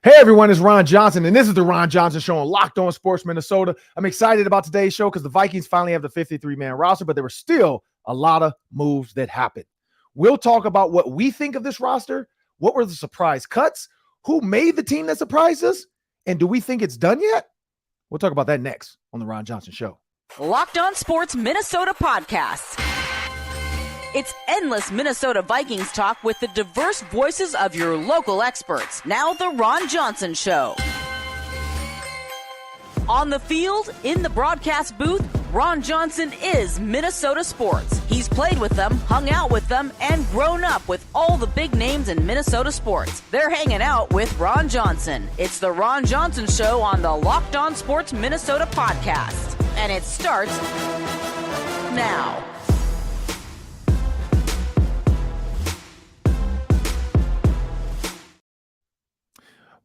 Hey everyone, it's Ron Johnson, and this is the Ron Johnson Show on Locked On Sports Minnesota. I'm excited about today's show because the Vikings finally have the 53-man roster, but there were still a lot of moves that happened. We'll talk about what we think of this roster, what were the surprise cuts, who made the team that surprised us, and do we think it's done yet? We'll talk about that next on the Ron Johnson Show. Locked On Sports Minnesota podcast. It's endless Minnesota Vikings talk with the diverse voices of your local experts. Now the Ron Johnson Show. On the field, in the broadcast booth, Ron Johnson is Minnesota sports. He's played with them, hung out with them, and grown up with all the big names in Minnesota sports. They're hanging out with Ron Johnson. It's the Ron Johnson Show on the Locked On Sports Minnesota podcast. And it starts now.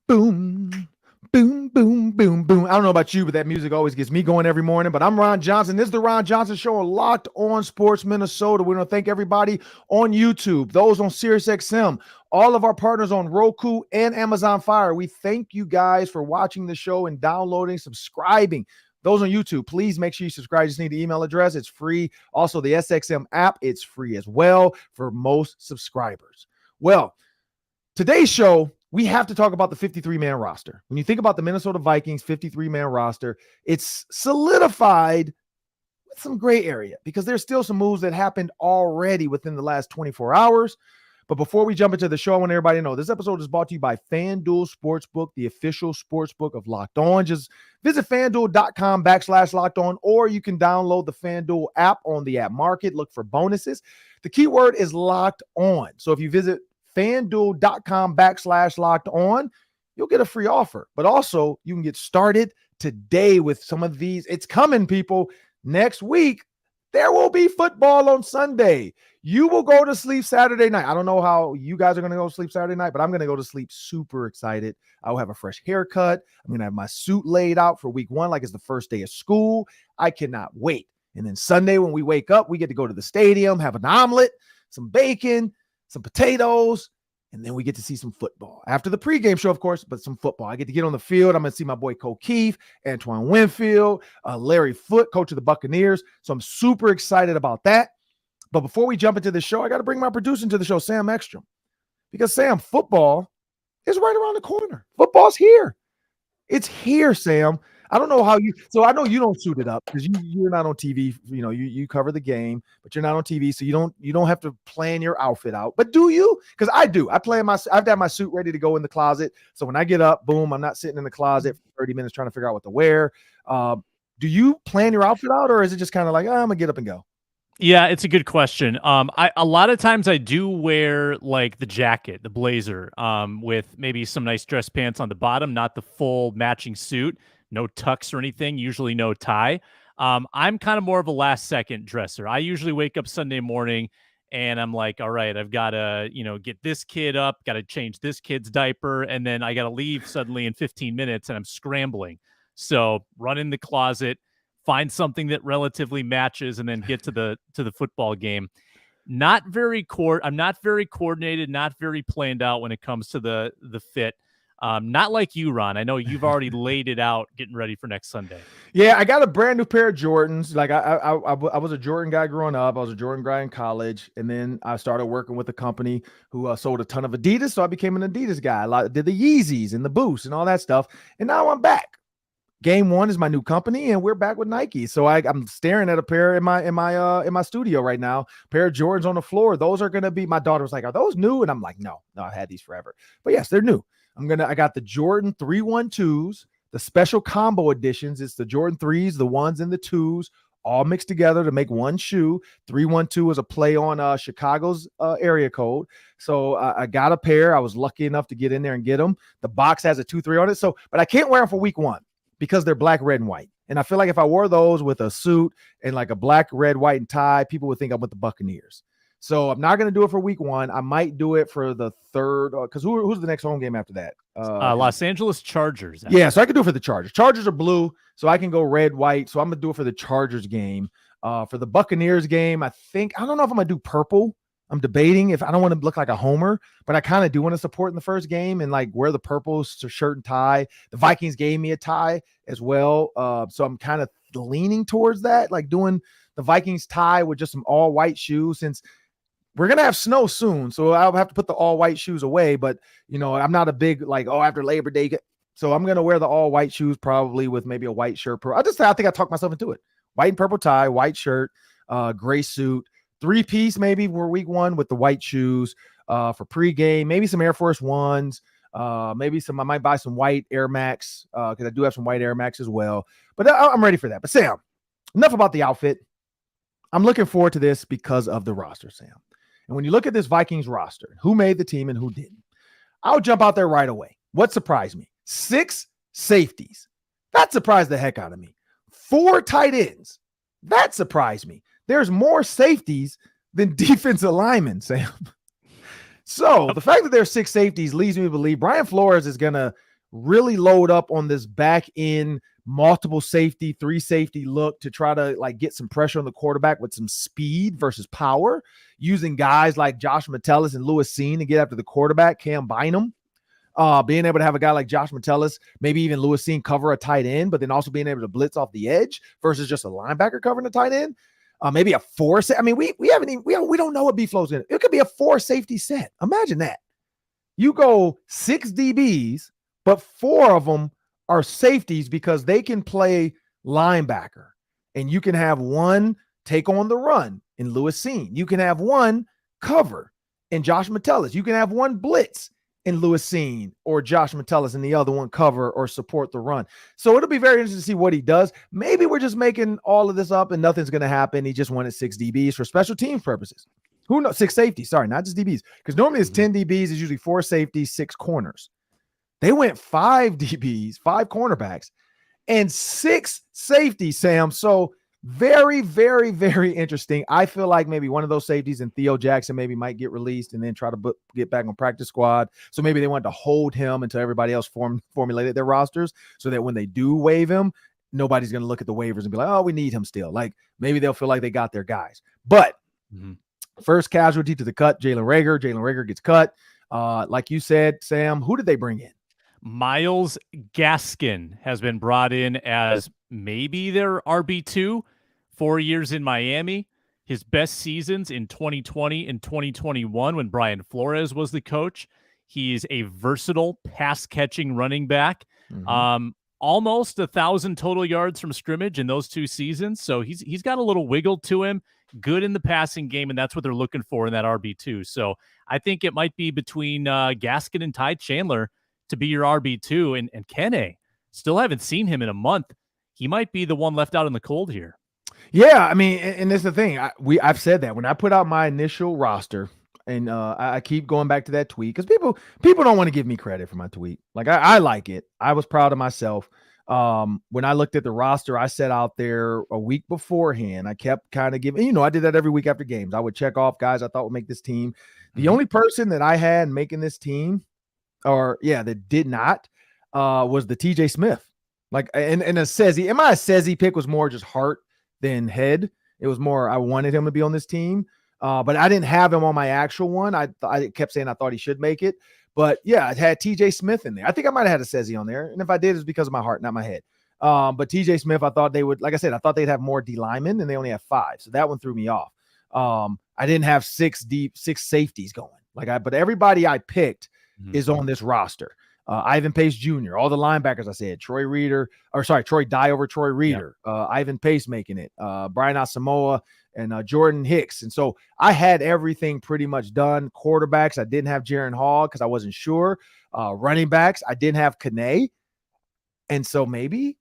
Boom, boom, boom, boom, boom. I don't know about you, but that music always gets me going every morning. But I'm Ron Johnson. This is the Ron Johnson Show on Locked On Sports Minnesota. We want to thank everybody on YouTube, those on SiriusXM, all of our partners on Roku and Amazon Fire. We thank you guys for watching the show and downloading, subscribing. Those on YouTube, please make sure you subscribe. Just need the email address. It's free. Also, the SXM app, it's free as well for most subscribers. Well, today's show, we have to talk about the 53-man roster. When you think about the Minnesota Vikings 53-man roster, it's solidified with some gray area because there's still some moves that happened already within the last 24 hours. But before we jump into the show, I want everybody to know this episode is brought to you by FanDuel Sportsbook, the official sportsbook of Locked On. Just visit FanDuel.com/Locked On, or you can download the FanDuel app on the app market. Look for bonuses. The keyword is Locked On. So if you visit FanDuel.com/Locked On, you'll get a free offer. But also, you can get started today with some of these. It's coming, people. Next week, there will be football on Sunday. You will go to sleep Saturday night. I don't know how you guys are going to go to sleep Saturday night, but I'm going to go to sleep super excited. I will have a fresh haircut. I'm going to have my suit laid out for week one like it's the first day of school. I cannot wait. And then Sunday when we wake up, we get to go to the stadium, have an omelet, some bacon, some potatoes, and then we get to see some football. After the pregame show, of course, but some football. I get to get on the field. I'm going to see my boy Cole Keefe, Antoine Winfield, Larry Foote, coach of the Buccaneers. So I'm super excited about that. But before we jump into the show, I got to bring my producer into the show, Sam Ekstrom. Because, Sam, football is right around the corner. Football's here. It's here, Sam. I don't know how you – so I know you don't suit it up because you're not on TV. You know, you cover the game, but you're not on TV, so you don't have to plan your outfit out. But do you? Because I do. I've got my suit ready to go in the closet. So when I get up, boom, I'm not sitting in the closet for 30 minutes trying to figure out what to wear. Do you plan your outfit out, or is it just kind of like, I'm going to get up and go? Yeah, it's a good question. A lot of times I do wear like the jacket, the blazer, with maybe some nice dress pants on the bottom, not the full matching suit, no tux or anything, usually no tie. I'm kind of more of a last second dresser. I usually wake up Sunday morning and I'm like, all right, I've got to, get this kid up, got to change this kid's diaper, and then I got to leave suddenly in 15 minutes and I'm scrambling. So run in the closet, find something that relatively matches, and then get to the football game. I'm not very coordinated, not very planned out when it comes to the fit. Not like you, Ron. I know you've already laid it out, getting ready for next Sunday. Yeah, I got a brand new pair of Jordans. Like I was a Jordan guy growing up. I was a Jordan guy in college, and then I started working with a company who sold a ton of Adidas, so I became an Adidas guy. I did the Yeezys and the Boosts and all that stuff, and now I'm back. Game One is my new company, and we're back with Nike. So I'm staring at a pair in my studio right now. A pair of Jordans on the floor. Those are gonna be. My daughter was like, "Are those new?" And I'm like, "No, I've had these forever." But yes, they're new. I got the Jordan 312s, the special combo editions. It's the Jordan 3s, the 1s, and the 2s, all mixed together to make one shoe. 312 is a play on Chicago's area code. So I got a pair. I was lucky enough to get in there and get them. The box has a 2-3 on it. So, but I can't wear them for week one because they're black, red, and white. And I feel like if I wore those with a suit and like a black, red, white, and tie, people would think I'm with the Buccaneers. So I'm not going to do it for week one. I might do it for the third, because who's the next home game after that? Los Angeles Chargers. Yeah, so I can do it for the Chargers. Chargers are blue, so I can go red, white. So I'm going to do it for the Chargers game. For the Buccaneers game, I don't know if I'm going to do purple. I'm debating if I don't want to look like a homer, but I kind of do want to support in the first game and like wear the purple shirt and tie. The Vikings gave me a tie as well. So I'm kind of leaning towards that, like doing the Vikings tie with just some all white shoes, since we're going to have snow soon. So I'll have to put the all white shoes away, but I'm not a big like, after Labor Day. So I'm going to wear the all white shoes probably with maybe a white shirt. I think I talked myself into it. White and purple tie, white shirt, gray suit, 3-piece maybe for week 1 with the white shoes for pregame, maybe some Air Force Ones, maybe I might buy some white Air Max because I do have some white Air Max as well. But I'm ready for that. But Sam, enough about the outfit. I'm looking forward to this because of the roster, Sam. And when you look at this Vikings roster, who made the team and who didn't, I'll jump out there right away. What surprised me? 6 safeties. That surprised the heck out of me. 4 tight ends. That surprised me. There's more safeties than defensive linemen, Sam. So the fact that there's 6 safeties leads me to believe Brian Flores is going to really load up on this back end, multiple safety, 3 safety look to try to like get some pressure on the quarterback with some speed versus power, using guys like Josh Metellus and Lewis Cine to get after the quarterback, Cam Bynum. Being able to have a guy like Josh Metellus, maybe even Lewis Cine cover a tight end, but then also being able to blitz off the edge versus just a linebacker covering a tight end. Maybe a 4. I mean, we don't know what B-Flow's in. It could be a 4 safety set. Imagine that. You go 6 DBs, but 4 of them are safeties because they can play linebacker, and you can have one take on the run in Lewis Cine. You can have one cover in Josh Metellus. You can have one blitz in Lewis Cine or Josh Metellus, and the other one cover or support the run. So it'll be very interesting to see what he does. Maybe we're just making all of this up and nothing's going to happen. He just wanted 6 DBs for special teams purposes. Who knows? 6 safeties. Sorry, not just DBs. Because normally it's 10 DBs. It's usually 4 safeties, 6 corners. They went 5 DBs, 5 cornerbacks, and 6 safeties, Sam. So very, very, very interesting. I feel like maybe one of those safeties and Theo Jackson maybe might get released and then try to get back on practice squad. So maybe they wanted to hold him until everybody else formulated their rosters so that when they do waive him, nobody's going to look at the waivers and be like, oh, we need him still. Like maybe they'll feel like they got their guys. But first casualty to the cut, Jalen Reagor. Jalen Reagor gets cut. Like you said, Sam, who did they bring in? Myles Gaskin has been brought in as maybe their RB2, 4 years in Miami. His best seasons in 2020 and 2021 when Brian Flores was the coach. He is a versatile pass-catching running back. Almost 1,000 total yards from scrimmage in those 2 seasons. So he's got a little wiggle to him. Good in the passing game, and that's what they're looking for in that RB2. So I think it might be between Gaskin and Ty Chandler to be your RB2, and Kene. Still haven't seen him in a month. He might be the one left out in the cold here. Yeah, I mean, and that's the thing. I've said that when I put out my initial roster, and I keep going back to that tweet because people don't want to give me credit for my tweet. Like I like it. I was proud of myself. When I looked at the roster, I set out there a week beforehand. I kept kind of giving, I did that every week after games. I would check off guys I thought would make this team. The only person that I had making this team, that did not, was the TJ Smith. Like, and a Sezzy. My Sezzy pick was more just heart than head. It was more I wanted him to be on this team, but I didn't have him on my actual one. I kept saying I thought he should make it, but yeah, I had TJ Smith in there. I think I might have had a Sezzy on there, and if I did, it's because of my heart, not my head. But TJ Smith, I thought they would, like I said, I thought they'd have more D linemen, and they only have 5, so that one threw me off. I didn't have 6 safeties going. But everybody I picked is on this roster. Ivan Pace Jr., all the linebackers I said, Troy Dye over Troy Reader, Ivan Pace making it, Brian Asamoah, and Jordan Hicks. And so I had everything pretty much done. Quarterbacks, I didn't have Jaron Hall because I wasn't sure. Running backs, I didn't have Kene. And so maybe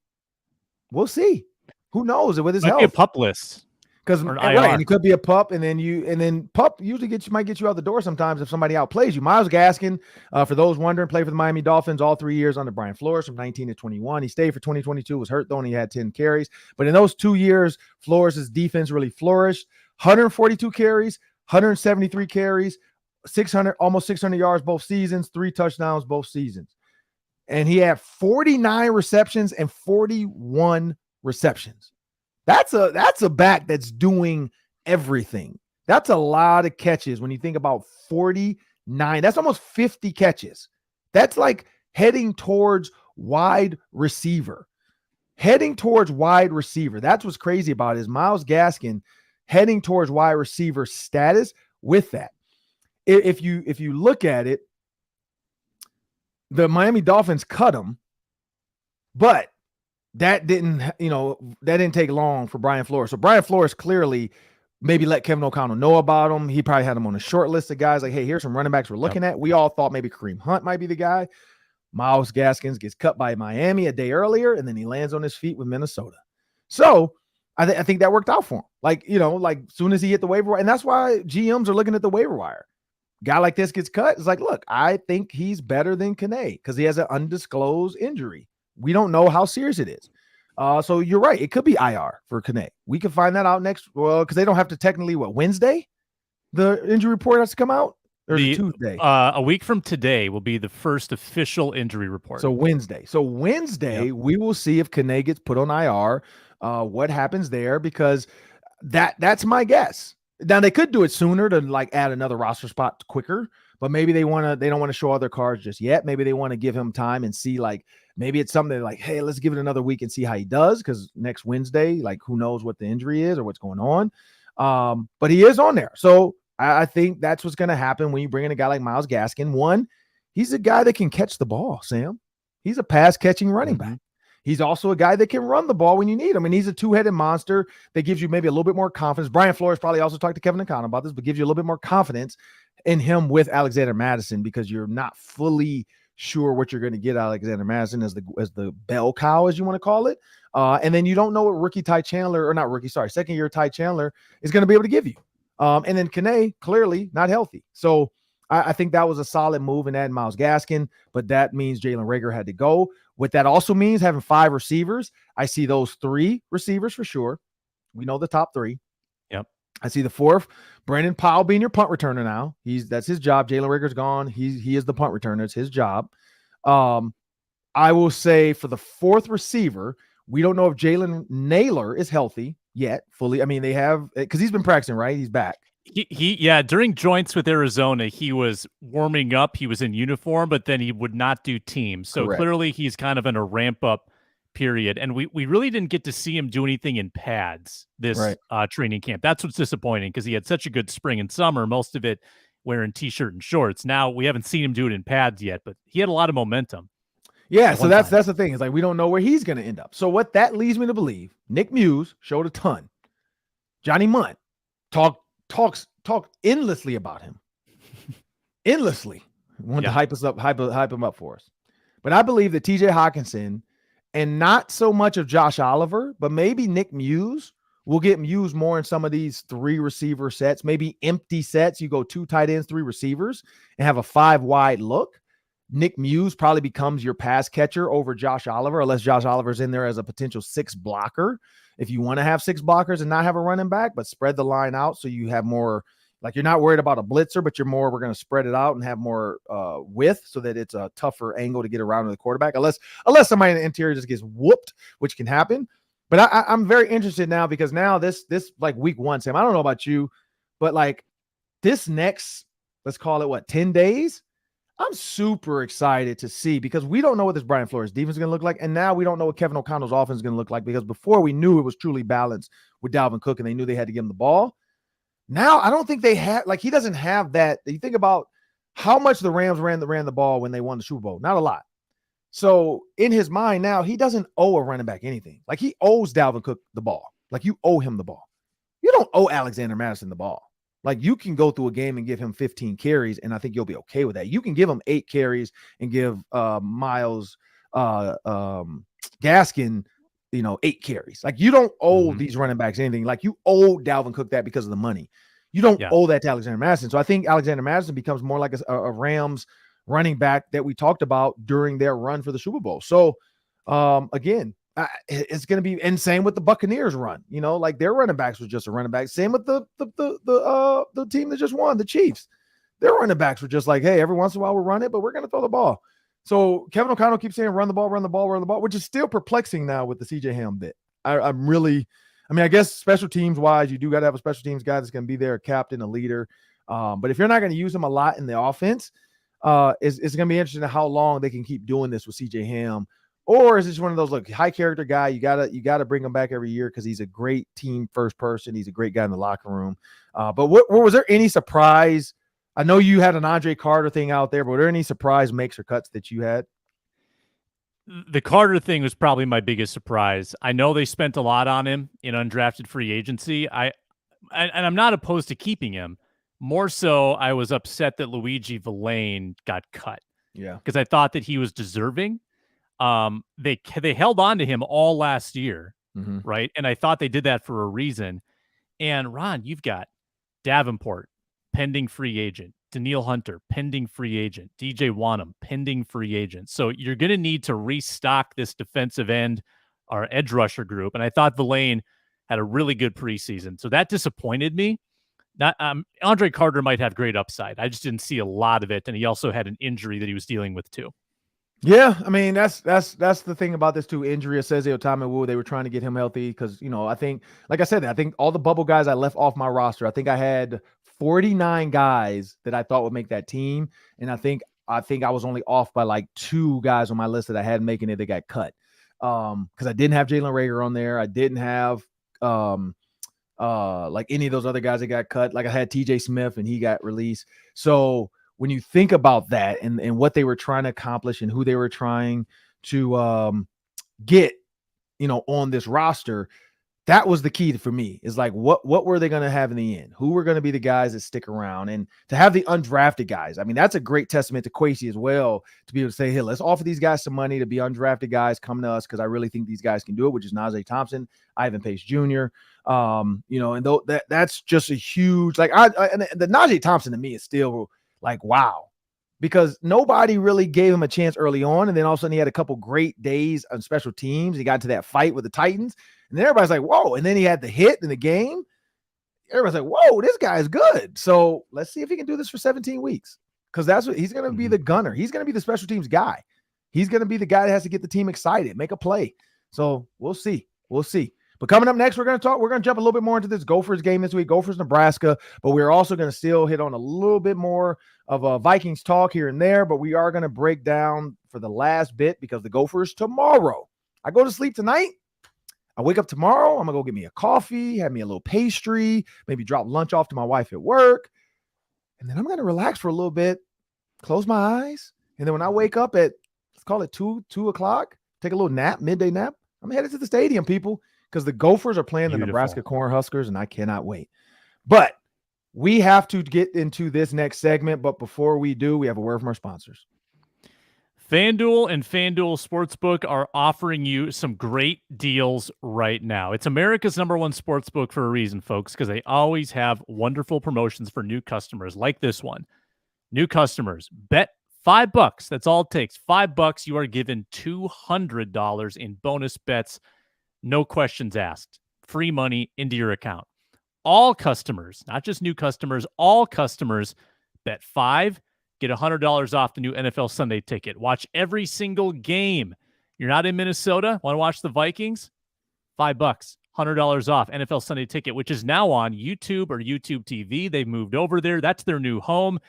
we'll see. Who knows with his health? Be a pup list. Because and it could be a pup, and then pup usually might get you out the door sometimes if somebody outplays you. Myles Gaskin, for those wondering, played for the Miami Dolphins all 3 years under Brian Flores from 19 to 21. He stayed for 2022, was hurt though, and he had 10 carries. But in those 2 years, Flores' defense really flourished. 142 carries, 173 carries, 600, almost 600 yards both seasons, 3 touchdowns both seasons. And he had 49 receptions and 41 receptions. That's a back that's doing everything. That's a lot of catches when you think about 49. That's almost 50 catches. That's like heading towards wide receiver. Heading towards wide receiver. That's what's crazy about it, is Myles Gaskin heading towards wide receiver status with that. If you look at it, the Miami Dolphins cut him, but that didn't take long for Brian Flores. So Brian Flores clearly maybe let Kevin O'Connell know about him. He probably had him on a short list of guys like, hey, here's some running backs we're looking at. We all thought maybe Kareem Hunt might be the guy. Myles Gaskin gets cut by Miami a day earlier, and then he lands on his feet with Minnesota. So I think that worked out for him. Like soon as he hit the waiver wire, and that's why GMs are looking at the waiver wire. Guy like this gets cut. It's like, look, I think he's better than Kene because he has an undisclosed injury. We don't know how serious it is. So you're right. It could be IR for Kene. We can find that out because they don't have to technically, Wednesday? The injury report has to come out? Or Tuesday? A week from today will be the first official injury report. So Wednesday. We will see if Kene gets put on IR, what happens there, because that's my guess. Now they could do it sooner to add another roster spot quicker, but maybe they don't want to show other cards just yet. Maybe they want to give him time and see, maybe it's something like, hey, let's give it another week and see how he does, because next Wednesday, who knows what the injury is or what's going on. But he is on there. So I think that's what's going to happen when you bring in a guy like Myles Gaskin. One, he's a guy that can catch the ball, Sam. He's a pass-catching running back. He's also a guy that can run the ball when you need him. And he's a two-headed monster that gives you maybe a little bit more confidence. Brian Flores probably also talked to Kevin O'Connell about this, but gives you a little bit more confidence in him with Alexander Mattison, because you're not fully sure what you're going to get out of Alexander Mattison as the bell cow, as you want to call it. And then you don't know what second-year Ty Chandler is going to be able to give you. And then Kene, clearly not healthy. So I think that was a solid move in adding Myles Gaskin, but that means Jalen Reagor had to go. What that also means, having 5 receivers, I see those 3 receivers for sure. We know the top 3. Yep. I see the 4th, Brandon Powell being your punt returner now. That's his job. Jalen Reagor's gone. He is the punt returner. It's his job. I will say for the 4th receiver, we don't know if Jalen Naylor is healthy yet fully. I mean, they have, because he's been practicing, right? He's back. During joints with Arizona, he was warming up. He was in uniform, but then he would not do teams. So Correct. Clearly he's kind of in a ramp up period. And we really didn't get to see him do anything in pads this training camp. That's what's disappointing, because he had such a good spring and summer, most of it wearing t-shirt and shorts. Now we haven't seen him do it in pads yet, but he had a lot of momentum. Yeah, so that's the thing. It's we don't know where he's going to end up. So what that leads me to believe, Nick Muse showed a ton. Johnny Munt talks endlessly about him. Endlessly. Wanted to hype him up for us. But I believe that TJ Hawkinson, and not so much of Josh Oliver, but maybe Nick Muse will get Muse more in some of these 3 receiver sets, maybe empty sets. You go 2 tight ends, 3 receivers, and have a 5 wide look. Nick Muse probably becomes your pass catcher over Josh Oliver, unless Josh Oliver's in there as a potential 6 blocker. If you want to have 6 blockers and not have a running back, but spread the line out so you have more, you're not worried about a blitzer, but we're going to spread it out and have more width so that it's a tougher angle to get around to the quarterback, unless somebody in the interior just gets whooped, which can happen. But I'm very interested now, because now this week 1, Sam, I don't know about you, but this next, let's call it 10 days, I'm super excited to see, because we don't know what this Brian Flores defense is going to look like. And now we don't know what Kevin O'Connell's offense is going to look like, because before we knew it was truly balanced with Dalvin Cook and they knew they had to give him the ball. Now, I don't think they have, he doesn't have that. You think about how much the Rams ran the ball when they won the Super Bowl. Not a lot. So in his mind now, he doesn't owe a running back anything. He owes Dalvin Cook the ball. You owe him the ball. You don't owe Alexander Mattison the ball. You can go through a game and give him 15 carries, and I think you'll be okay with that. You can give him 8 carries and give Myles Gaskin, 8 carries. You don't owe these running backs anything. You owe Dalvin Cook that because of the money. You don't owe that to Alexander Mattison. So I think Alexander Mattison becomes more like a Rams running back that we talked about during their run for the Super Bowl. So again, it's going to be, and same with the Buccaneers run, their running backs was just a running back. Same with the team that just won, the Chiefs. Their running backs were just hey, every once in a while we'll run it, but we're going to throw the ball. So Kevin O'Connell keeps saying run the ball, which is still perplexing now with the CJ Ham bit. I I mean, I guess special teams wise, you do got to have a special teams guy that's going to be there, a captain, a leader. But if you're not going to use them a lot in the offense, it's going to be interesting how long they can keep doing this with CJ Ham. Or is this one of those high character guy? You gotta bring him back every year because he's a great team first person. He's a great guy in the locker room. But what was there any surprise? I know you had an Andre Carter thing out there, but were there any surprise makes or cuts that you had? The Carter thing was probably my biggest surprise. I know they spent a lot on him in undrafted free agency. And I'm not opposed to keeping him. More so, I was upset that Luigi Villain got cut. Yeah, because I thought that he was deserving. They held on to him all last year, right? And I thought they did that for a reason. And Ron, you've got Davenport, pending free agent. Daniil Hunter, pending free agent. DJ Wanham, pending free agent. So you're going to need to restock this defensive end or edge rusher group. And I thought Villain had a really good preseason. So that disappointed me. Not Andre Carter might have great upside. I just didn't see a lot of it. And he also had an injury that he was dealing with too. Yeah, I mean that's the thing about this too. Injury of Seze Otamenwu, they were trying to get him healthy because I think, like I said, I think all the bubble guys I left off my roster. I think I had 49 guys that I thought would make that team, and I think I was only off by like 2 guys on my list that I had making it. They got cut because I didn't have Jalen Reagor on there. I didn't have like any of those other guys that got cut. Like I had TJ Smith and he got released. So when you think about that and what they were trying to accomplish and who they were trying to get, on this roster, that was the key for me. Is like, what were they going to have in the end? Who were going to be the guys that stick around? And to have the undrafted guys, I mean, that's a great testament to Kwesi as well, to be able to say, hey, let's offer these guys some money to be undrafted guys, come to us because I really think these guys can do it, which is Najee Thompson, Ivan Pace Jr., and that's just a huge, and the Najee Thompson to me is still like, wow, because nobody really gave him a chance early on. And then all of a sudden he had a couple great days on special teams. He got into that fight with the Titans. And then everybody's like, whoa. And then he had the hit in the game. Everybody's like, whoa, this guy's good. So let's see if he can do this for 17 weeks. Because that's what he's going to be, the gunner. He's going to be the special teams guy. He's going to be the guy that has to get the team excited, make a play. So we'll see. We'll see. But coming up next, we're going to jump a little bit more into this Gophers game this week, Gophers, Nebraska. But we're also going to still hit on a little bit more of a Vikings talk here and there. But we are going to break down for the last bit because the Gophers tomorrow. I go to sleep tonight. I wake up tomorrow. I'm going to go get me a coffee, have me a little pastry, maybe drop lunch off to my wife at work. And then I'm going to relax for a little bit, close my eyes. And then when I wake up at, let's call it 2 o'clock, take a little nap, midday nap, I'm headed to the stadium, people. Because the Gophers are playing the Nebraska Cornhuskers, and I cannot wait. But we have to get into this next segment. But before we do, we have a word from our sponsors. FanDuel and FanDuel Sportsbook are offering you some great deals right now. It's America's #1 sportsbook for a reason, folks, because they always have wonderful promotions for new customers like this one. New customers, bet $5. That's all it takes. $5. You are given $200 in bonus bets. No questions asked. Free money into your account. All customers, not just new customers, all customers bet $5, get $100 off the new NFL Sunday ticket. Watch every single game. You're not in Minnesota, want to watch the Vikings? $5, $100 off your Sunday ticket, which is now on YouTube or YouTube TV. They've moved over there. That's their new home.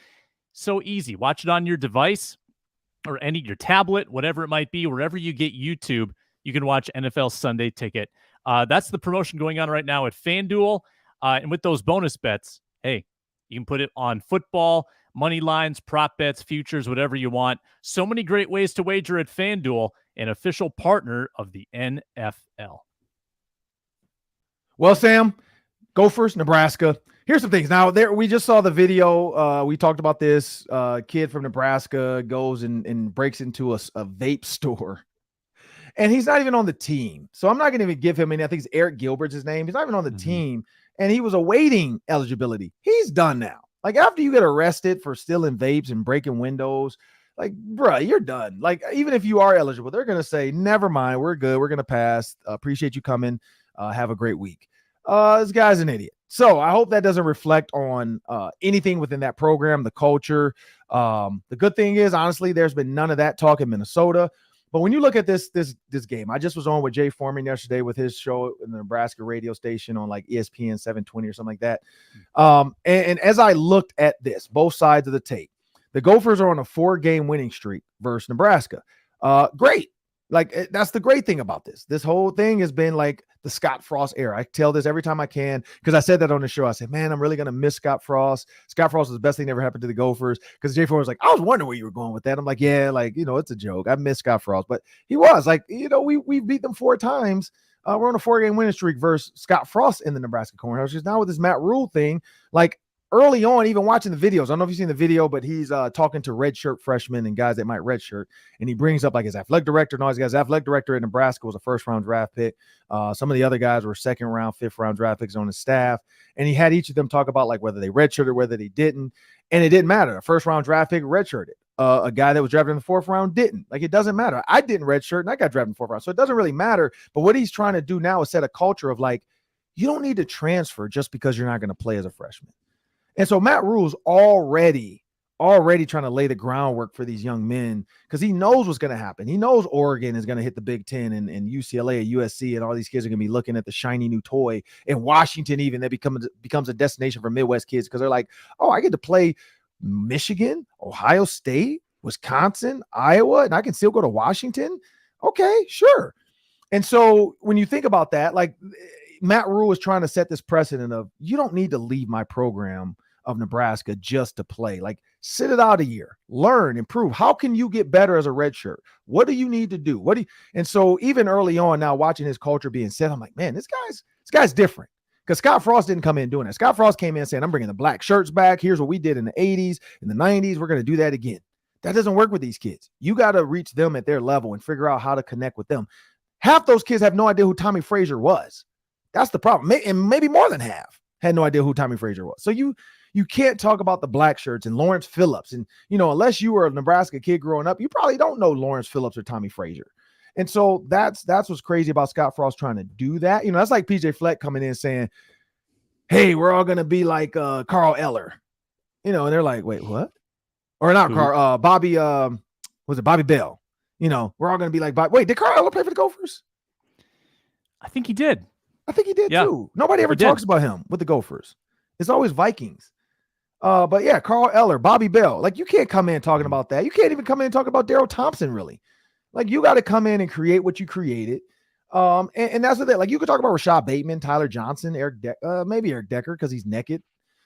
So easy. Watch it on your device or your tablet, whatever it might be, wherever you get YouTube. You can watch NFL Sunday Ticket. That's the promotion going on right now at FanDuel. And with those bonus bets, hey, you can put it on football, money lines, prop bets, futures, whatever you want. So many great ways to wager at FanDuel, an official partner of the NFL. Well, Sam, Gophers, Nebraska. Here's some things. Now, we just saw the video. We talked about this. Kid from Nebraska goes and breaks into a vape store. And he's not even on the team. So I'm not going to even give him any. I think it's Eric Gilbert's his name. He's not even on the team. And he was awaiting eligibility. He's done now. Like, after you get arrested for stealing vapes and breaking windows, like, bro, you're done. Like, even if you are eligible, they're going to say, never mind, we're good. We're going to pass. Appreciate you coming. Have a great week. This guy's an idiot. So I hope that doesn't reflect on anything within that program, the culture. The good thing is, honestly, there's been none of that talk in Minnesota. But when you look at this game, I just was on with Jay Foreman yesterday with his show in the Nebraska radio station on like ESPN 720 or something like that. And as I looked at this, both sides of the tape, the Gophers are on a 4-game winning streak versus Nebraska. Great. Like, that's the great thing about this. This whole thing has been like the Scott Frost era. I tell this every time I can because I said that on the show. I said, man, I'm really going to miss Scott Frost. Scott Frost was the best thing that ever happened to the Gophers because Jay Ford was like, I was wondering where you were going with that. I'm like, yeah, like, it's a joke. I miss Scott Frost. But he was like, we beat them 4 times. We're on a 4-game winning streak versus Scott Frost in the Nebraska Cornhuskers. Now with this Matt Rule thing, like, early on, even watching the videos, I don't know if you've seen the video, but he's talking to redshirt freshmen and guys that might redshirt, and he brings up like his athletic director. No, his guy's athletic director at Nebraska was a first-round draft pick. Some of the other guys were second-round, fifth-round draft picks on his staff, and he had each of them talk about like whether they redshirted or whether they didn't, and it didn't matter. A first-round draft pick redshirted. A guy that was drafted in the 4th round didn't. Like, it doesn't matter. I didn't redshirt, and I got drafted in the 4th round, so it doesn't really matter. But what he's trying to do now is set a culture of like, you don't need to transfer just because you're not going to play as a freshman. And so Matt Rule's already trying to lay the groundwork for these young men because he knows what's going to happen. He knows Oregon is going to hit the Big Ten and UCLA and USC, and all these kids are going to be looking at the shiny new toy. And Washington even, that becomes a destination for Midwest kids because they're like, oh, I get to play Michigan, Ohio State, Wisconsin, Iowa, and I can still go to Washington? Okay, sure. And so when you think about that, like, Matt Rule is trying to set this precedent of you don't need to leave my program of Nebraska just to play. Like, sit it out a year, learn, improve. How can you get better as a redshirt? What do you need to do? And so even early on now, watching his culture being set, I'm like, man, this guy's different. Because Scott Frost didn't come in doing that. Scott Frost came in saying, I'm bringing the black shirts back. Here's what we did in the 80s, in the 90s. We're going to do that again. That doesn't work with these kids. You got to reach them at their level and figure out how to connect with them. Half those kids have no idea who Tommy Frazier was. That's the problem. And maybe more than half had no idea who Tommy Frazier was. So you can't talk about the black shirts and Lawrence Phillips. And, unless you were a Nebraska kid growing up, you probably don't know Lawrence Phillips or Tommy Frazier. And so that's what's crazy about Scott Frost trying to do that. That's like PJ Fleck coming in saying, hey, we're all going to be like Carl Eller. And they're like, wait, what? Or not Carl, Bobby, was it Bobby Bell? We're all going to be like, wait, did Carl Eller play for the Gophers? I think he did. I think he did too. Nobody ever talks about him with the Gophers. It's always Vikings. But yeah, Carl Eller, Bobby Bell. Like, you can't come in talking about that. You can't even come in and talk about Darryl Thompson, really. Like, you got to come in and create what you created. And that's the thing. Like, you could talk about Rashad Bateman, Tyler Johnson, maybe Eric Decker because he's naked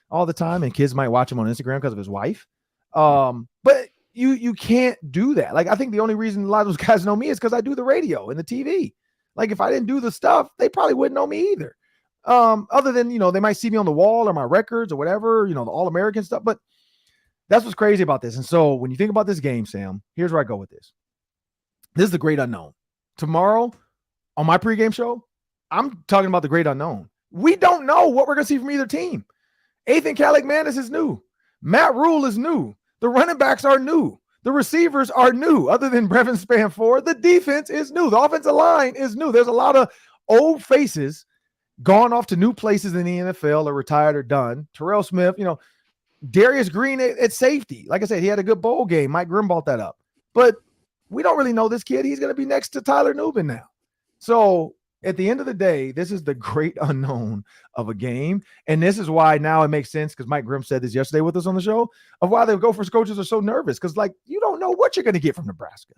all the time and kids might watch him on Instagram because of his wife. But you can't do that. Like, I think the only reason a lot of those guys know me is because I do the radio and the TV. Like, if I didn't do the stuff, they probably wouldn't know me either. Other than, they might see me on the wall or my records or whatever, the All-American stuff. But that's what's crazy about this. And so when you think about this game, Sam, here's where I go with this. This is the great unknown. Tomorrow on my pregame show, I'm talking about the great unknown. We don't know what we're going to see from either team. Ethan Kalikmanis is new. Matt Rule is new. The running backs are new. The receivers are new, other than Brevin Spanford. The defense is new. The offensive line is new. There's a lot of old faces gone off to new places in the NFL or retired or done. Terrell Smith, Darius Green at safety. Like I said, he had a good bowl game. Mike Grimm brought that up. But we don't really know this kid. He's going to be next to Tyler Nubin now. So at the end of the day, this is the great unknown of a game. And this is why now it makes sense, because Mike Grimm said this yesterday with us on the show, of why the Gophers coaches are so nervous. Because, like, you don't know what you're going to get from Nebraska.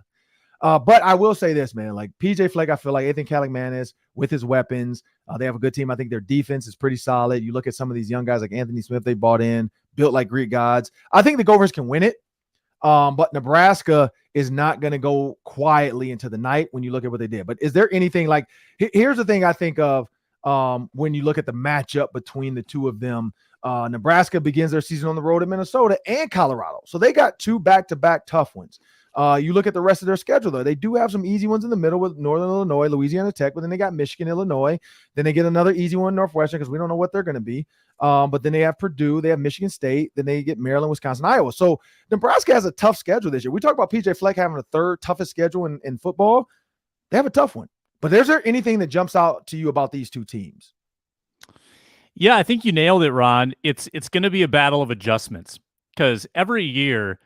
But I will say this, man. Like, PJ Fleck, I feel like Ethan Kalikmanis with his weapons, they have a good team. I think their defense is pretty solid. You look at some of these young guys like Anthony Smith they bought in, built like Greek gods. I think the Gophers can win it. But Nebraska is not going to go quietly into the night when you look at what they did. But is there anything like – here's the thing I think of when you look at the matchup between the two of them. Nebraska begins their season on the road in Minnesota and Colorado. So they got 2 back-to-back tough ones. You look at the rest of their schedule, though. They do have some easy ones in the middle with Northern Illinois, Louisiana Tech, but then they got Michigan, Illinois. Then they get another easy one, Northwestern, because we don't know what they're going to be. But then they have Purdue, they have Michigan State, then they get Maryland, Wisconsin, Iowa. So Nebraska has a tough schedule this year. We talk about PJ Fleck having a 3rd toughest schedule in football. They have a tough one. But is there anything that jumps out to you about these two teams? Yeah, I think you nailed it, Ron. It's going to be a battle of adjustments, because every year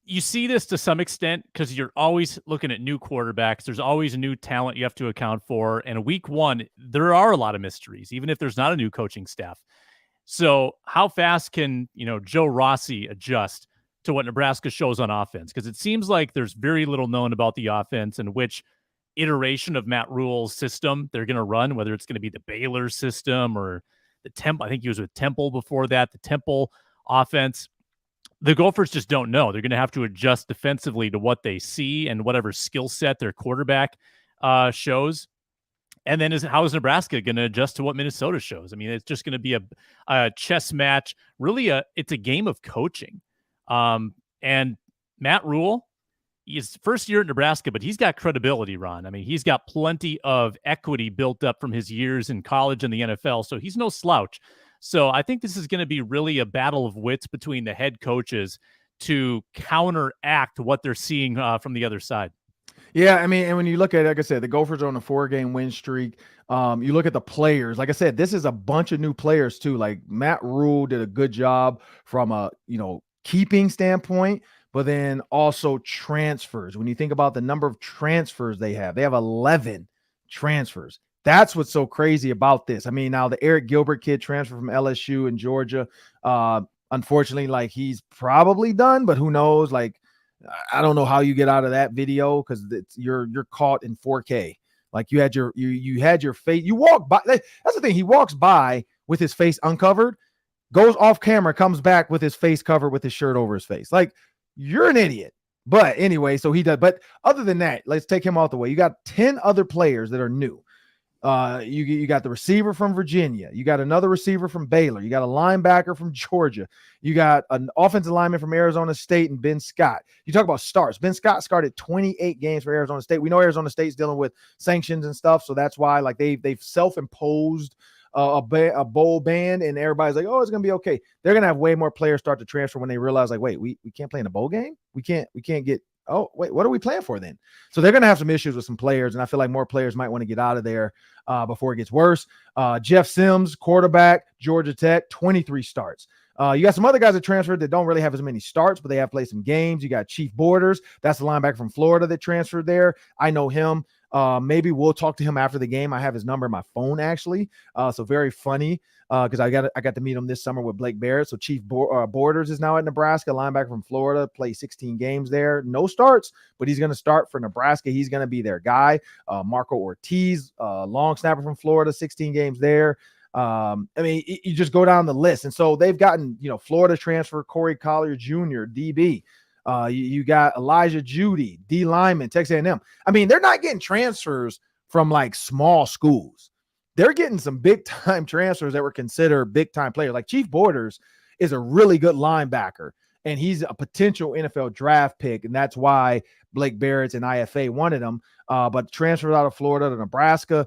you see this to some extent because you're always looking at new quarterbacks. There's always a new talent you have to account for. And week one, there are a lot of mysteries, even if there's not a new coaching staff. So how fast can, Joe Rossi adjust to what Nebraska shows on offense? Because it seems like there's very little known about the offense and which iteration of Matt Rule's system they're going to run, whether it's going to be the Baylor system or the Temple. I think he was with Temple before that, the Temple offense. The Gophers just don't know. They're going to have to adjust defensively to what they see and whatever skill set their quarterback shows. And then how is Nebraska going to adjust to what Minnesota shows? I mean, it's just going to be a chess match. Really, it's a game of coaching. And Matt Rule, his first year at Nebraska, but he's got credibility, Ron. I mean, he's got plenty of equity built up from his years in college and the NFL, so he's no slouch. So I think this is going to be really a battle of wits between the head coaches to counteract what they're seeing from the other side. Yeah, I mean, and when you look at it, like I said, the Gophers are on a 4-game win streak. You look at the players. Like I said, this is a bunch of new players too. Like Matt Rule did a good job from a keeping standpoint, but then also transfers. When you think about the number of transfers they have 11 transfers. That's what's so crazy about this. I mean, now the Eric Gilbert kid transferred from LSU in Georgia. Unfortunately, like he's probably done, but who knows? Like, I don't know how you get out of that video because you're caught in 4K. Like you had your face. You walk by. That's the thing. He walks by with his face uncovered, goes off camera, comes back with his face covered with his shirt over his face. Like you're an idiot. But anyway, so he does. But other than that, let's take him out the way. You got 10 other players that are new. You got the receiver from Virginia. You got another receiver from Baylor. You got a linebacker from Georgia. You got an offensive lineman from Arizona State and Ben Scott. You talk about starts. Ben Scott started 28 games for Arizona State. We know Arizona State's dealing with sanctions and stuff, so that's why like they've self-imposed a bowl ban, and everybody's like, oh, it's gonna be okay. They're gonna have way more players start to transfer when they realize like, wait, we can't play in a bowl game. We can't get. Oh, wait, what are we playing for then? So they're going to have some issues with some players, and I feel like more players might want to get out of there before it gets worse. Jeff Sims, quarterback, Georgia Tech, 23 starts. You got some other guys that transferred that don't really have as many starts, but they have played some games. You got Chief Borders. That's the linebacker from Florida that transferred there. I know him. Maybe we'll talk to him after the game. I have his number in my phone, actually. So very funny because I got to meet him this summer with Blake Barrett. So Chief Borders is now at Nebraska, linebacker from Florida, played 16 games there. No starts, but he's going to start for Nebraska. He's going to be their guy. Marco Ortiz, long snapper from Florida, 16 games there. I mean, you just go down the list. And so they've gotten, Florida transfer, Corey Collier Jr., DB. You got Elijah Judy, D lineman, Texas A&M. I mean, they're not getting transfers from like small schools. They're getting some big time transfers that were considered big time players. Like Chief Borders is a really good linebacker, and he's a potential NFL draft pick. And that's why Blake Barrett and IFA wanted him. But transfers out of Florida to Nebraska,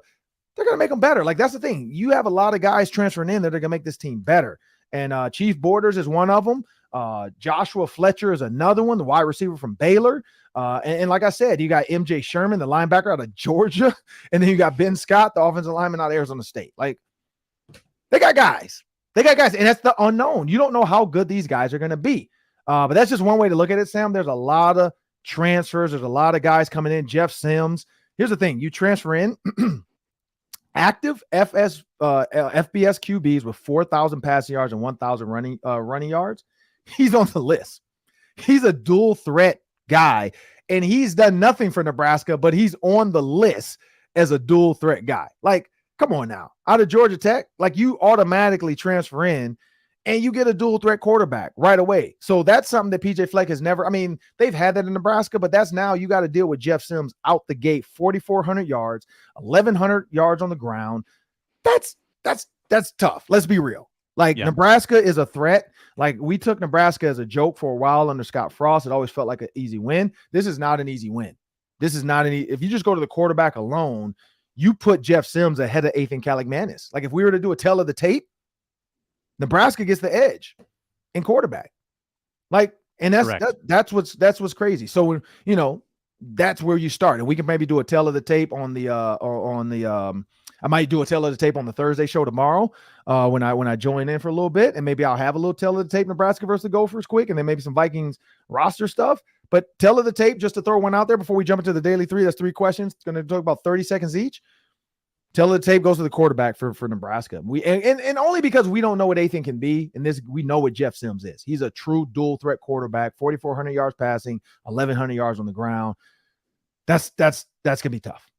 they're going to make them better. Like that's the thing. You have a lot of guys transferring in that are going to make this team better. And Chief Borders is one of them. Joshua Fletcher is another one, the wide receiver from Baylor. And like I said, you got MJ Sherman, the linebacker out of Georgia. And then you got Ben Scott, the offensive lineman out of Arizona State. Like they got guys. And that's the unknown. You don't know how good these guys are going to be. But that's just one way to look at it, Sam. There's a lot of transfers. There's a lot of guys coming in. Jeff Sims. Here's the thing. You transfer in active FBS QBs with 4,000 passing yards and 1,000 running yards. He's on the list. He's a dual threat guy, and he's done nothing for Nebraska, but he's on the list as a dual threat guy. Like, come on now. Out of Georgia Tech, like you automatically transfer in and you get a dual threat quarterback right away. So that's something that PJ Fleck has never, I mean, they've had that in Nebraska, but that's now you got to deal with Jeff Sims out the gate, 4,400 yards, 1,100 yards on the ground. That's tough. Let's be real. Like Nebraska is a threat. Like we took Nebraska as a joke for a while under Scott Frost. It always felt like an easy win. This is not an easy win. If you just go to the quarterback alone, you put Jeff Sims ahead of Ethan Kaligmanis. Like if we were to do a tell of the tape, Nebraska gets the edge in quarterback. Like, and that's what's crazy. So, that's where you start. And we can maybe do a tell of the tape on the I might do a tail of the tape on the Thursday show tomorrow when I join in for a little bit, and maybe I'll have a little tail of the tape Nebraska versus the Gophers quick, and then maybe some Vikings roster stuff. But tail of the tape, just to throw one out there before we jump into the daily 3. That's 3 questions. It's going to talk about 30 seconds each. Tail of the tape goes to the quarterback for Nebraska. And only because we don't know what Athan can be, and this we know what Jeff Sims is. He's a true dual threat quarterback, 4,400 yards passing, 1,100 yards on the ground. That's gonna be tough.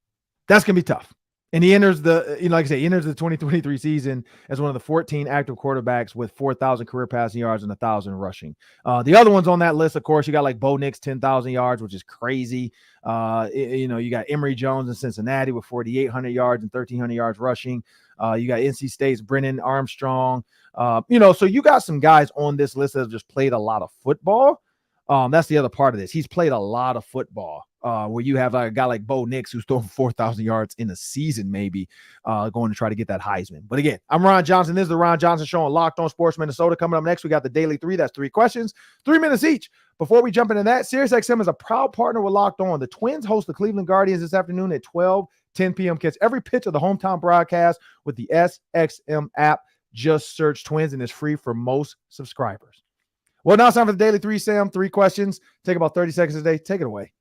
That's gonna be tough. And he enters the 2023 season as one of the 14 active quarterbacks with 4,000 career passing yards and 1,000 rushing. The other ones on that list, of course, you got like Bo Nix, 10,000 yards, which is crazy. You got Emory Jones in Cincinnati with 4,800 yards and 1,300 yards rushing. You got NC State's Brennan Armstrong. So you got some guys on this list that have just played a lot of football. That's the other part of this. He's played a lot of football. Where you have a guy like Bo Nix who's throwing 4,000 yards in a season, maybe going to try to get that Heisman. But again, I'm Ron Johnson. This is the Ron Johnson Show on Locked On Sports Minnesota. Coming up next, we got the Daily 3. That's 3 questions, 3 minutes each. Before we jump into that, SiriusXM is a proud partner with Locked On. The Twins host the Cleveland Guardians this afternoon at 12:10 p.m. Catch every pitch of the hometown broadcast with the SXM app. Just search Twins, and it's free for most subscribers. Well, now it's time for the Daily 3, Sam. 3 questions. Take about 30 seconds a day. Take it away.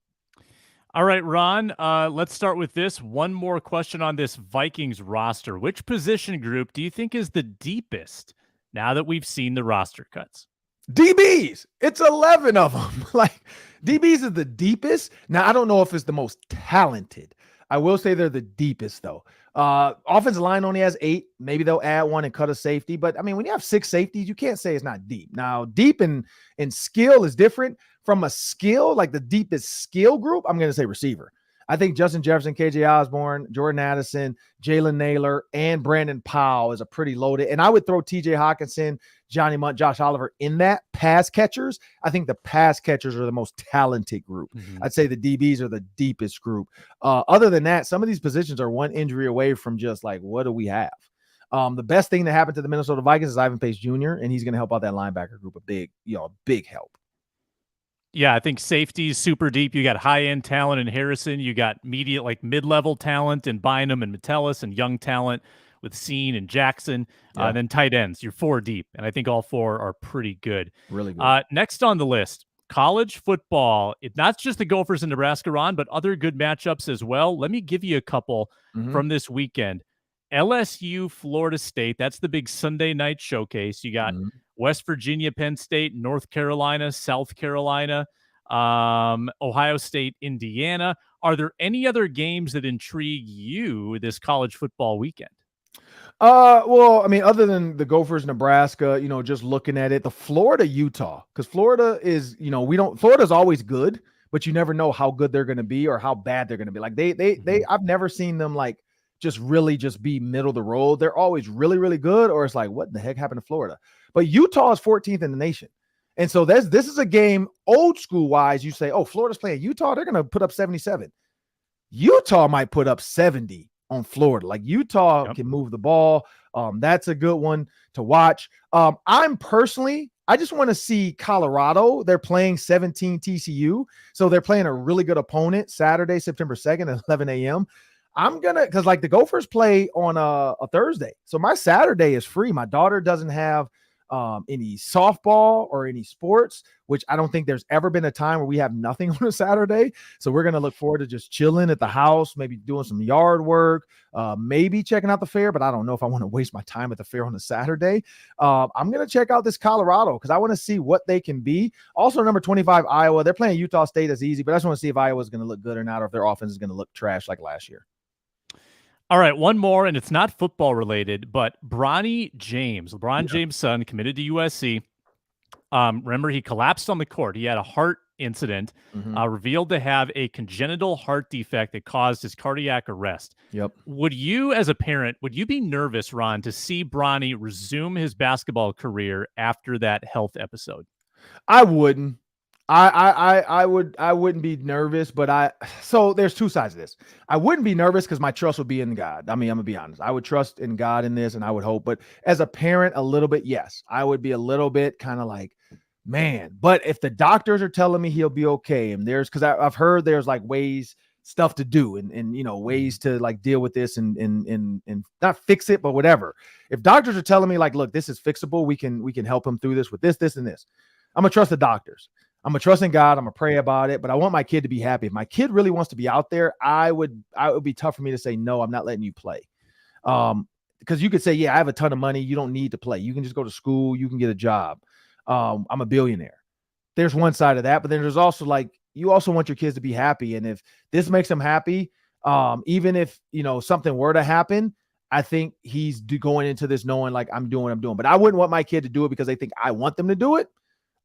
All right, Ron, let's start with this. One more question on this Vikings roster. Which position group do you think is the deepest now that we've seen the roster cuts? DBs. It's 11 of them. Like, DBs is the deepest. Now, I don't know if it's the most talented. I will say they're the deepest, though. Offensive line only has 8. Maybe they'll add one and cut a safety. But, I mean, when you have 6 safeties, you can't say it's not deep. Now, deep in skill is different. From a skill, like the deepest skill group, I'm going to say receiver. I think Justin Jefferson, KJ Osborne, Jordan Addison, Jalen Naylor, and Brandon Powell is a pretty loaded. And I would throw TJ Hawkinson, Johnny Munt, Josh Oliver in that. Pass catchers, I think the pass catchers are the most talented group. I'd say the DBs are the deepest group. Other than that, some of these positions are one injury away from just like, what do we have? The best thing that happened to the Minnesota Vikings is Ivan Pace Jr., and he's going to help out that linebacker group a big help. Yeah, I think safety is super deep. You got high-end talent in Harrison. You got mid-level talent in Bynum and Metellus, and young talent with Seen and Jackson. And then tight ends, you're 4 deep. And I think all 4 are pretty good. Really good. Next on the list, college football. It's not just the Gophers in Nebraska, Ron, but other good matchups as well. Let me give you a couple from this weekend. LSU, Florida State. That's the big Sunday night showcase. You got West Virginia, Penn State, North Carolina, South Carolina, Ohio State, Indiana. Are there any other games that intrigue you this college football weekend? Well, I mean, other than the Gophers, Nebraska, just looking at it, the Florida, Utah, because Florida is, Florida's always good, but you never know how good they're going to be or how bad they're going to be. Like I've never seen them like just really just be middle of the road. They're always really, really good, or it's like, what the heck happened to Florida? But Utah is 14th in the nation. And so this is a game, old school wise, you say, oh, Florida's playing Utah, they're going to put up 77. Utah might put up 70 on Florida. Like Utah can move the ball. That's a good one to watch. I just want to see Colorado. They're playing 17 TCU. So they're playing a really good opponent Saturday, September 2nd at 11 a.m. Because like the Gophers play on a Thursday. So my Saturday is free. My daughter doesn't have any softball or any sports, which I don't think there's ever been a time where we have nothing on a Saturday. So we're going to look forward to just chilling at the house, maybe doing some yard work, maybe checking out the fair, but I don't know if I want to waste my time at the fair on a Saturday. I'm going to check out this Colorado because I want to see what they can be. Also, number 25, Iowa. They're playing Utah State. That's easy, but I just want to see if Iowa is going to look good or not, or if their offense is going to look trash like last year. All right, one more, and it's not football related, but Bronny James, LeBron James' son, committed to USC. Remember, he collapsed on the court. He had a heart incident, revealed to have a congenital heart defect that caused his cardiac arrest. Yep. Would you, as a parent, be nervous, Ron, to see Bronny resume his basketball career after that health episode? I wouldn't. I wouldn't be nervous, but so there's 2 sides of this. I wouldn't be nervous because my trust would be in God. I mean, I'm gonna be honest. I would trust in God in this, and I would hope. But as a parent, a little bit, yes, I would be a little bit kind of like, man. But if the doctors are telling me he'll be okay, and because I've heard there's like ways stuff to do and ways to like deal with this and not fix it, but whatever. If doctors are telling me like, look, this is fixable, we can help him through this with this, and this, I'm gonna trust the doctors. I'm gonna trust in God. I'm gonna pray about it, but I want my kid to be happy. If my kid really wants to be out there, it would be tough for me to say, no, I'm not letting you play. Because you could say, yeah, I have a ton of money. You don't need to play. You can just go to school. You can get a job. I'm a billionaire. There's one side of that, but then there's also like, you also want your kids to be happy. And if this makes them happy, even if, something were to happen, I think he's going into this knowing like I'm doing what I'm doing. But I wouldn't want my kid to do it because they think I want them to do it.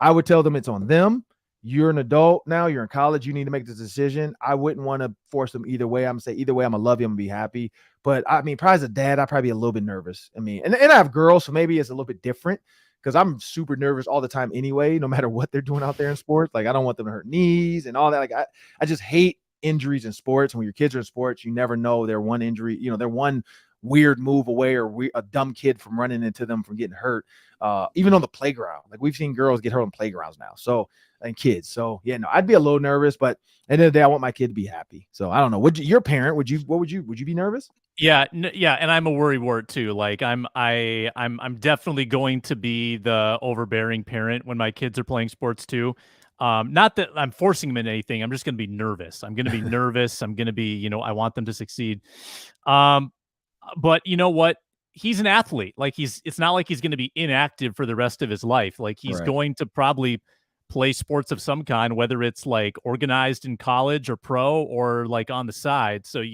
I would tell them it's on them. You're an adult now. You're in college. You need to make this decision. I wouldn't want to force them either way. I'm going to say either way, I'm going to love you. I'm going to be happy. But I mean, probably as a dad, I'd probably be a little bit nervous. I mean, and I have girls, so maybe it's a little bit different because I'm super nervous all the time anyway, no matter what they're doing out there in sports. Like, I don't want them to hurt knees and all that. Like, I just hate injuries in sports. When your kids are in sports, you never know they're one injury, they're one weird move away or a dumb kid from running into them from getting hurt. Even on the playground, like we've seen girls get hurt on playgrounds now. So, and kids. So yeah, no, I'd be a little nervous, but at the end of the day, I want my kid to be happy. So I don't know. Your parent, would you be nervous? Yeah. And I'm a worrywart too. Like I'm definitely going to be the overbearing parent when my kids are playing sports too. Not that I'm forcing them in anything. I'm just going to be nervous. I'm going to be nervous. I'm going to be, I want them to succeed. But you know what? He's an athlete. Like it's not like he's going to be inactive for the rest of his life. Like he's going to probably play sports of some kind, whether it's like organized in college or pro or like on the side. So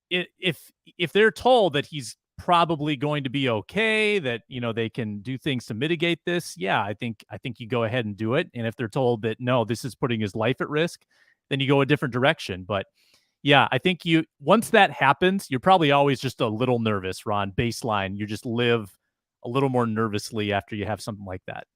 if they're told that he's probably going to be okay, that, they can do things to mitigate this. Yeah, I think you go ahead and do it. And if they're told that, no, this is putting his life at risk, then you go a different direction. But yeah, I think once that happens, you're probably always just a little nervous, Ron. Baseline, you just live a little more nervously after you have something like that.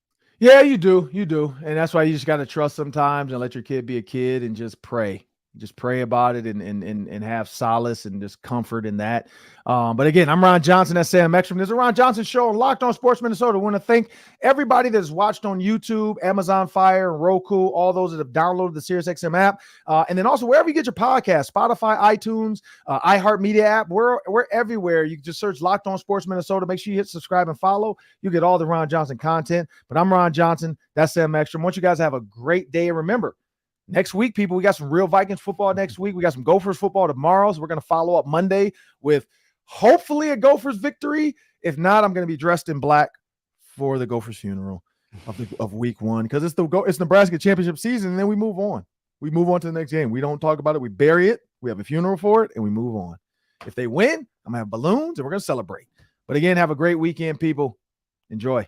Yeah, you do. And that's why you just got to trust sometimes and let your kid be a kid and just pray. Just pray about it and have solace and just comfort in that. But again, I'm Ron Johnson. That's Sam Ekstrom. There's a Ron Johnson Show on Locked On Sports Minnesota. I want to thank everybody that's watched on YouTube, Amazon Fire, Roku, all those that have downloaded the SiriusXM app. And then also wherever you get your podcast, Spotify, iTunes, iHeartMedia app, we're everywhere. You can just search Locked On Sports Minnesota. Make sure you hit subscribe and follow. You get all the Ron Johnson content. But I'm Ron Johnson. That's Sam Ekstrom. I want you guys to have a great day. And remember, next week, people, we got some real Vikings football next week. We got some Gophers football tomorrow. So we're going to follow up Monday with hopefully a Gophers victory. If not, I'm going to be dressed in black for the Gophers funeral of week one because it's Nebraska championship season. And then we move on. We move on to the next game. We don't talk about it. We bury it. We have a funeral for it and we move on. If they win, I'm going to have balloons and we're going to celebrate. But again, have a great weekend, people. Enjoy.